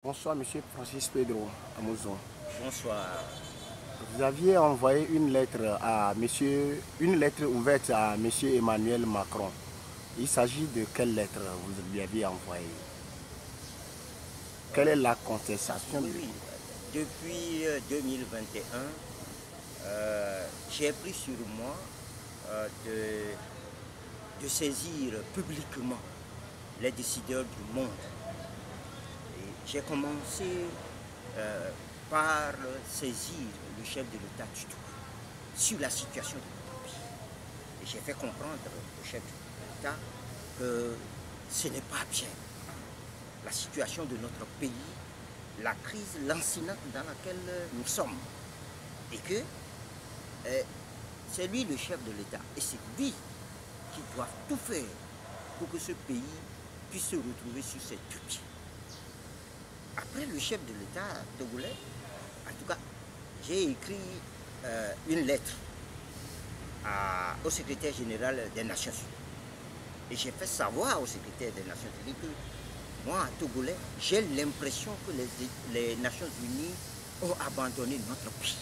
Bonsoir, monsieur Francis Pedro Amazon. Bonsoir. Vous aviez envoyé une lettre à monsieur, une lettre ouverte à monsieur Emmanuel Macron. Il s'agit de quelle lettre vous lui aviez envoyée? Quelle est la contestation? Oui, depuis 2021, j'ai pris sur moi de saisir publiquement les décideurs du monde. J'ai commencé par saisir le chef de l'État du Togo sur la situation de notre pays. Et j'ai fait comprendre au chef de l'État que ce n'est pas bien. La situation de notre pays, la crise lancinante dans laquelle nous sommes. Et que c'est lui le chef de l'État. Et c'est lui qui doit tout faire pour que ce pays puisse se retrouver sur ses deux pieds. Après le chef de l'État togolais, en tout cas, j'ai écrit une lettre au secrétaire général des Nations Unies. Et j'ai fait savoir au secrétaire des Nations Unies que moi, Togolais, j'ai l'impression que les Nations Unies ont abandonné notre pays.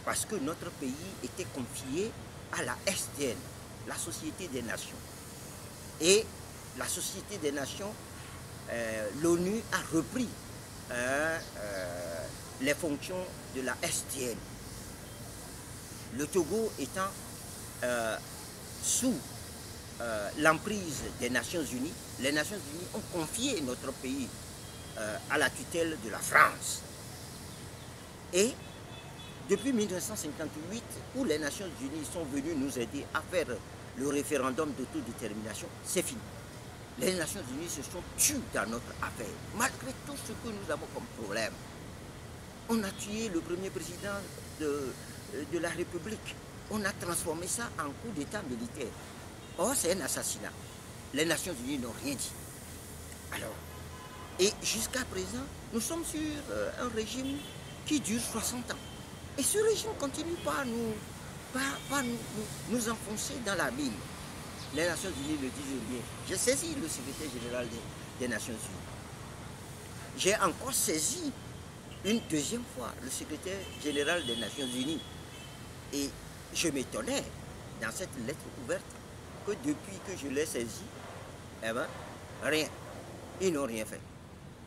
Parce que notre pays était confié à la SDN, la Société des Nations. Et la Société des Nations, l'ONU a repris les fonctions de la SDN. Le Togo étant sous l'emprise des Nations Unies, les Nations Unies ont confié notre pays à la tutelle de la France. Et depuis 1958, où les Nations Unies sont venues nous aider à faire le référendum d'autodétermination, c'est fini. Les Nations Unies se sont tues dans notre affaire, malgré tout ce que nous avons comme problème. On a tué le premier président de la République. On a transformé ça en coup d'État militaire. Or, c'est un assassinat. Les Nations Unies n'ont rien dit. Alors, et jusqu'à présent, nous sommes sur un régime qui dure 60 ans. Et ce régime continue pas à nous enfoncer dans la mine. Les Nations Unies le disent bien. J'ai saisi le secrétaire général des Nations Unies. J'ai encore saisi une deuxième fois le secrétaire général des Nations Unies. Et je m'étonnais dans cette lettre ouverte que depuis que je l'ai saisi, eh ben, rien. Ils n'ont rien fait.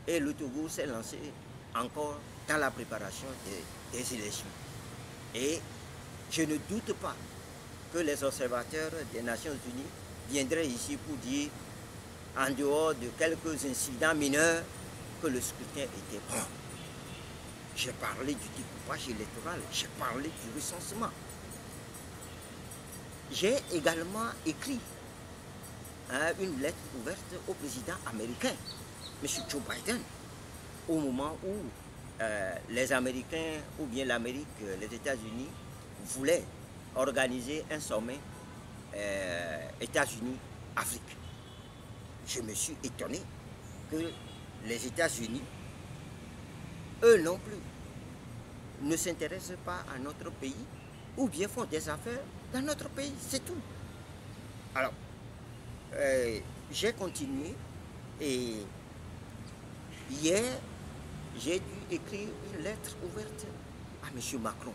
Et le Togo s'est lancé encore dans la préparation des élections. Et je ne doute pas que les observateurs des Nations Unies viendraient ici pour dire, en dehors de quelques incidents mineurs, que le scrutin était bon. J'ai parlé du découpage électoral, j'ai parlé du recensement. J'ai également écrit une lettre ouverte au président américain, M. Joe Biden, au moment où les Américains, ou bien l'Amérique, les États-Unis, voulaient organiser un sommet États-Unis-Afrique. Je me suis étonné que les États-Unis, eux non plus, ne s'intéressent pas à notre pays ou bien font des affaires dans notre pays, c'est tout. Alors, j'ai continué et hier, j'ai dû écrire une lettre ouverte à M. Macron.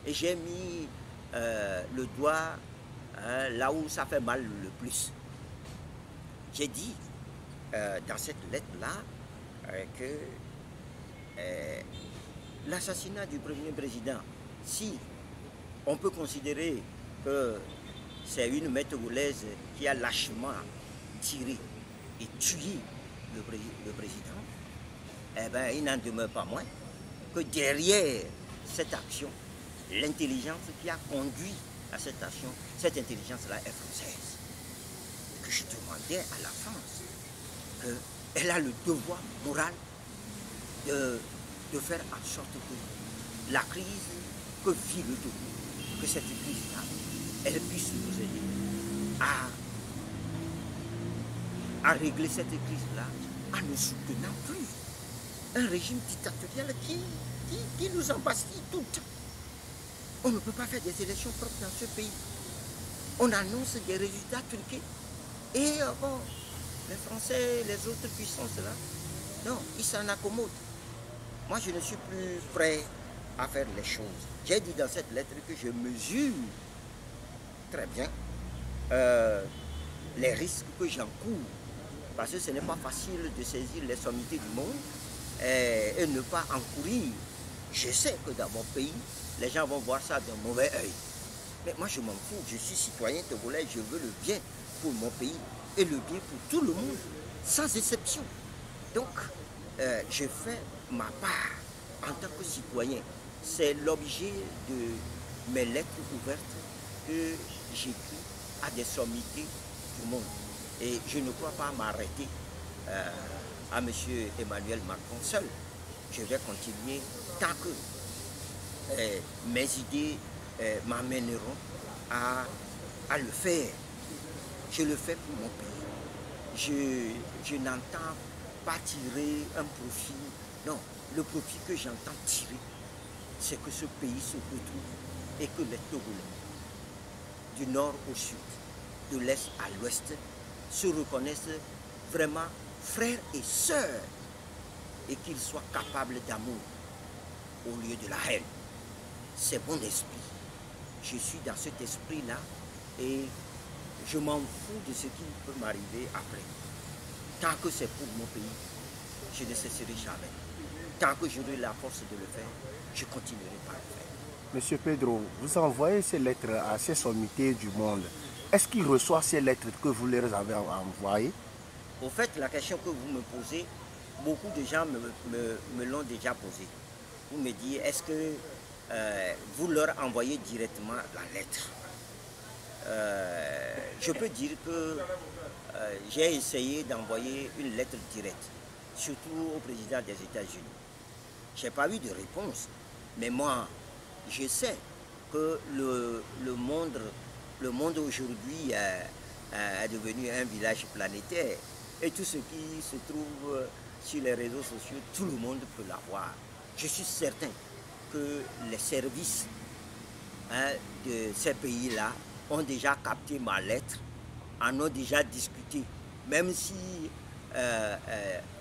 Et j'ai mis le doigt là où ça fait mal le plus. J'ai dit dans cette lettre-là que l'assassinat du premier président, si on peut considérer que c'est une main togolaise qui a lâchement tiré et tué le président, eh bien, il n'en demeure pas moins que derrière cette action, l'intelligence qui a conduit à cette action, cette intelligence-là est française. Et que je demandais à la France qu'elle a le devoir moral de faire en sorte que la crise que vit le Togo, que cette crise-là, elle puisse nous aider à régler cette crise-là en ne soutenant plus un régime dictatorial qui nous embastille tout le temps. On ne peut pas faire des élections propres dans ce pays. On annonce des résultats truqués. Et bon, les Français, les autres puissances là, Non, il s'en accommode. Moi, je ne suis plus prêt à faire les choses. J'ai dit dans cette lettre que je mesure très bien les risques que j'encours. Parce que ce n'est pas facile de saisir les sommités du monde et ne pas encourir. Je sais que dans mon pays, les gens vont voir ça d'un mauvais œil. Mais moi, je m'en fous. Je suis citoyen togolais. Je veux le bien pour mon pays et le bien pour tout le monde, sans exception. Donc, je fais ma part en tant que citoyen. C'est l'objet de mes lettres ouvertes que j'écris à des sommités du monde. Et je ne crois pas m'arrêter à M. Emmanuel Macron seul. Je vais continuer tant que mes idées m'amèneront à le faire. Je le fais pour mon pays. Je n'entends pas tirer un profit. Non, le profit que j'entends tirer, c'est que ce pays se retrouve et que les Togolais, du nord au sud, de l'est à l'ouest, se reconnaissent vraiment frères et sœurs et qu'ils soient capables d'amour au lieu de la haine. C'est mon esprit. Je suis dans cet esprit-là et je m'en fous de ce qui peut m'arriver après. Tant que c'est pour mon pays, je ne cesserai jamais. Tant que j'aurai la force de le faire, je continuerai par le faire. Monsieur Pedro, vous envoyez ces lettres à ces sommités du monde. Est-ce qu'ils reçoivent ces lettres que vous leur avez envoyées? Au fait, la question que vous me posez, beaucoup de gens me l'ont déjà posée. Vous me dites, est-ce que vous leur envoyez directement la lettre? Je peux dire que j'ai essayé d'envoyer une lettre directe, surtout au président des États-Unis. Je n'ai pas eu de réponse, mais moi, je sais que le monde aujourd'hui est devenu un village planétaire et tout ce qui se trouve sur les réseaux sociaux, tout le monde peut l'avoir. Je suis certain que les services de ces pays-là ont déjà capté ma lettre, en ont déjà discuté. Même si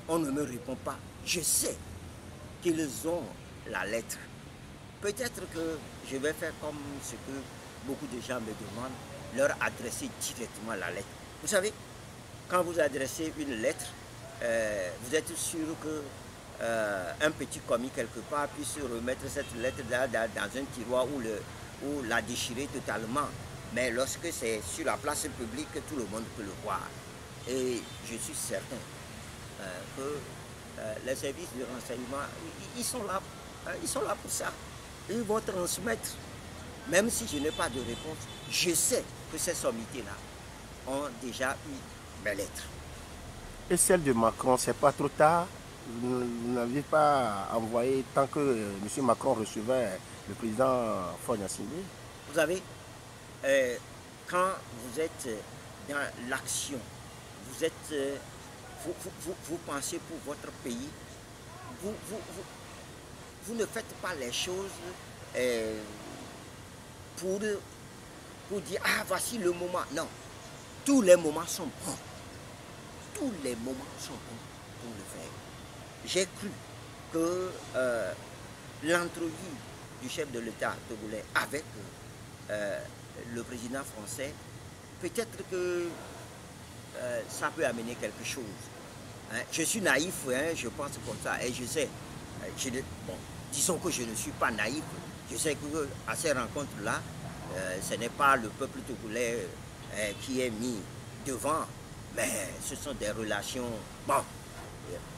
on ne me répond pas, je sais qu'ils ont la lettre. Peut-être que je vais faire comme ce que beaucoup de gens me demandent, leur adresser directement la lettre. Vous savez, quand vous adressez une lettre, vous êtes sûr que un petit commis quelque part puisse remettre cette lettre dans un tiroir ou la déchirer totalement. Mais lorsque c'est sur la place publique, tout le monde peut le voir. Et je suis certain que les services de renseignement, ils sont là pour ça. Ils vont transmettre. Même si je n'ai pas de réponse, je sais que ces sommités-là ont déjà eu mes lettres. Et celle de Macron, c'est pas trop tard? Vous n'aviez pas envoyé tant que M. Macron recevait le président Faure Gnassingbé? Vous savez, quand vous êtes dans l'action, vous pensez pour votre pays, vous ne faites pas les choses pour dire « Ah, voici le moment ». Non, tous les moments sont bons. Tous les moments sont bons pour le faire. J'ai cru que l'entrevue du chef de l'État togolais avec le président français, peut-être que ça peut amener quelque chose. Hein? Je suis naïf, hein, je pense comme ça, et je sais, bon, disons que je ne suis pas naïf, je sais qu'à ces rencontres-là, ce n'est pas le peuple togolais qui est mis devant, mais ce sont des relations, bon,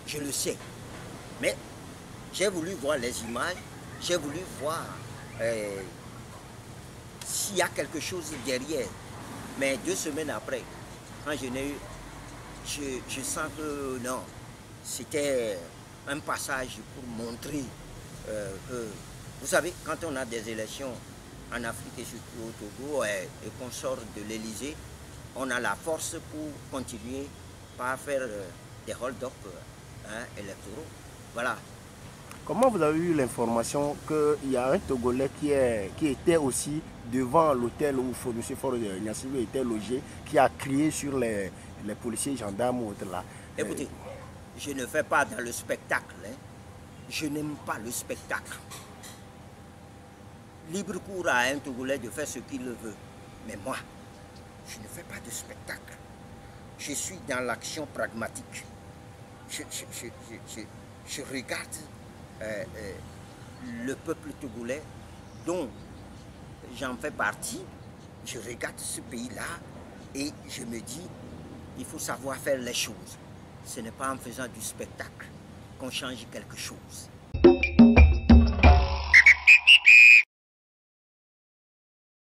je le sais. Mais j'ai voulu voir les images, j'ai voulu voir s'il y a quelque chose derrière. Mais 2 semaines après, quand je n'ai eu, je sens que non, c'était un passage pour montrer que, vous savez, quand on a des élections en Afrique et surtout au Togo et qu'on sort de l'Élysée, on a la force pour continuer par faire des hold-up électoraux. Voilà. Comment vous avez eu l'information qu'il y a un Togolais qui était aussi devant l'hôtel où M. Faure Gnassingbé était logé, qui a crié sur les policiers, gendarmes ou autres là? Écoutez, je ne fais pas dans le spectacle. Hein. Je n'aime pas le spectacle. Libre cours à un Togolais de faire ce qu'il veut. Mais moi, je ne fais pas de spectacle. Je suis dans l'action pragmatique. Je regarde le peuple togolais dont j'en fais partie. Je regarde ce pays-là et je me dis, il faut savoir faire les choses. Ce n'est pas en faisant du spectacle qu'on change quelque chose.